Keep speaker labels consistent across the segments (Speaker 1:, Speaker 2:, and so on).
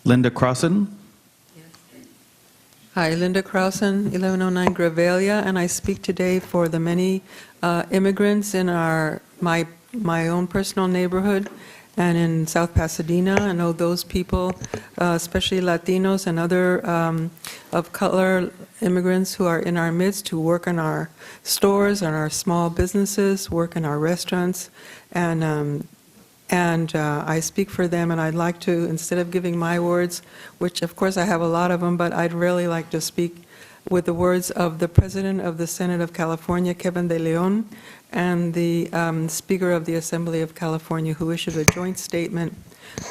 Speaker 1: Linda Krausen.
Speaker 2: Hi, Linda Krausen, 1109 Gravalia, and I speak today for the many immigrants in my own personal neighborhood and in South Pasadena. I know those people, especially Latinos and other of color immigrants who are in our midst, who work in our stores and our small businesses, work in our restaurants, and I speak for them, and I'd like to, instead of giving my words, which of course I have a lot of them, but I'd really like to speak with the words of the President of the Senate of California, Kevin de León, and the Speaker of the Assembly of California, who issued a joint statement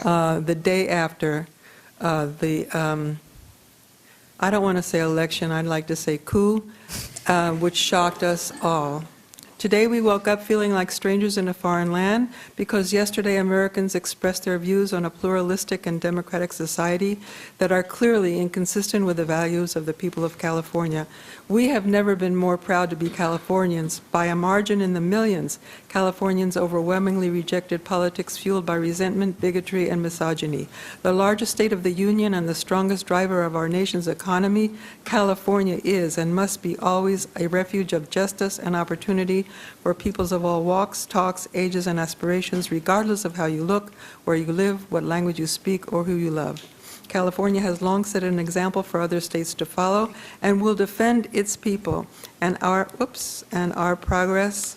Speaker 2: the day after the, I don't want to say election, I'd like to say coup, which shocked us all. Today we woke up feeling like strangers in a foreign land because yesterday Americans expressed their views on a pluralistic and democratic society that are clearly inconsistent with the values of the people of California. We have never been more proud to be Californians. By a margin in the millions, Californians overwhelmingly rejected politics fueled by resentment, bigotry, and misogyny. The largest state of the Union and the strongest driver of our nation's economy, California is and must be always a refuge of justice and opportunity for peoples of all walks, talks, ages, and aspirations, regardless of how you look, where you live, what language you speak, or who you love. California has long set an example for other states to follow and will defend its people and our progress.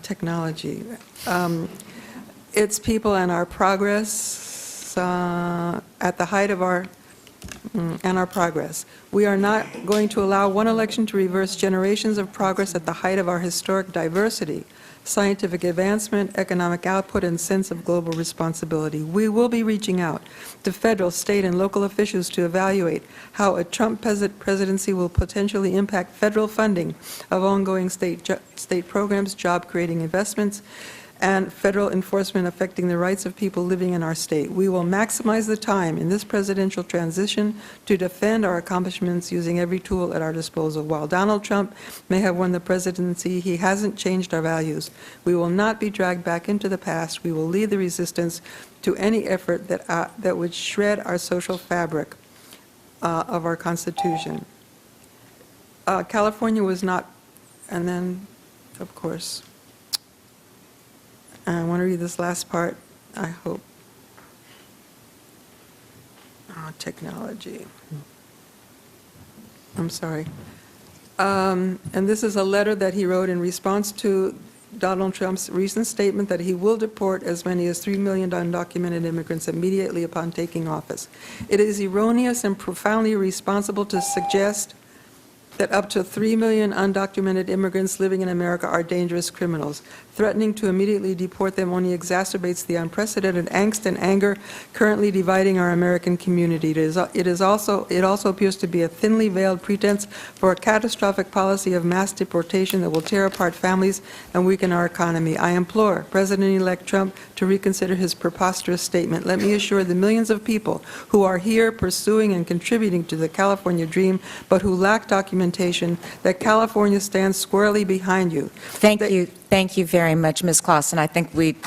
Speaker 2: Technology. Its people and our progress at the height of our progress. We are not going to allow one election to reverse generations of progress at the height of our historic diversity, scientific advancement, economic output, and sense of global responsibility. We will be reaching out to federal, state, and local officials to evaluate how a Trump presidency will potentially impact federal funding of ongoing state programs, job-creating investments, and federal enforcement affecting the rights of people living in our state. We will maximize the time in this presidential transition to defend our accomplishments using every tool at our disposal. While Donald Trump may have won the presidency, he hasn't changed our values. We will not be dragged back into the past. We will lead the resistance to any effort that would shred our social fabric of our Constitution. California was not, and then, of course, I want to read this last part, I hope. Technology. I'm sorry. And this is a letter that he wrote in response to Donald Trump's recent statement that he will deport as many as 3 million undocumented immigrants immediately upon taking office. It is erroneous and profoundly irresponsible to suggest that up to 3 million undocumented immigrants living in America are dangerous criminals. Threatening to immediately deport them only exacerbates the unprecedented angst and anger currently dividing our American community. It also appears to be a thinly veiled pretense for a catastrophic policy of mass deportation that will tear apart families and weaken our economy. I implore President-elect Trump to reconsider his preposterous statement. Let me assure the millions of people who are here pursuing and contributing to the California dream, but who lack documentation, that California stands squarely behind you.
Speaker 3: Thank you very much, Ms. Clausen. I think we